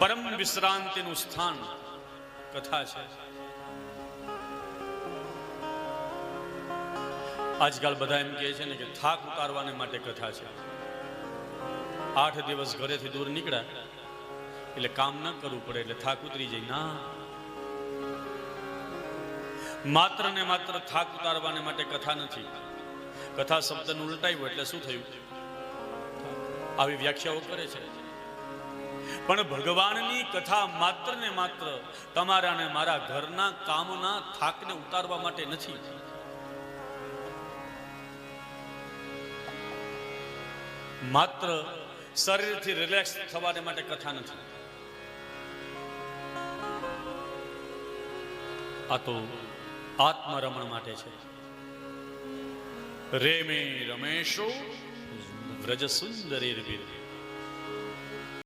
પરમ વિશ્રાંતિનું સ્થાન કથા છે. આજકાલ બધા એમ કહે છે ને કે થાક ઉતારવાને માટે કથા છે. 8 દિવસ ઘરેથી દૂર નીકળ્યા એટલે કામ ન કરવું પડે એટલે થાક ઉતરી જાય. ના, માત્ર ને માત્ર થાક ઉતારવાને માટે કથા નથી. કથા શબ્દનું ઉલટાવ્યું એટલે શું થયું? આવી વ્યાખ્યાઓ કરે છે. પણ ભગવાનની કથા માત્ર ને માત્ર તમારા ને મારા ઘરના કામના થાકને ઉતારવા માટે નથી. માત્ર શરીરથી રિલેક્સ થવાને માટે કથા નથી. આ તો આત્મરમણ માટે છે. રેમે રમેશો વ્રજ સુંદરીર વીર.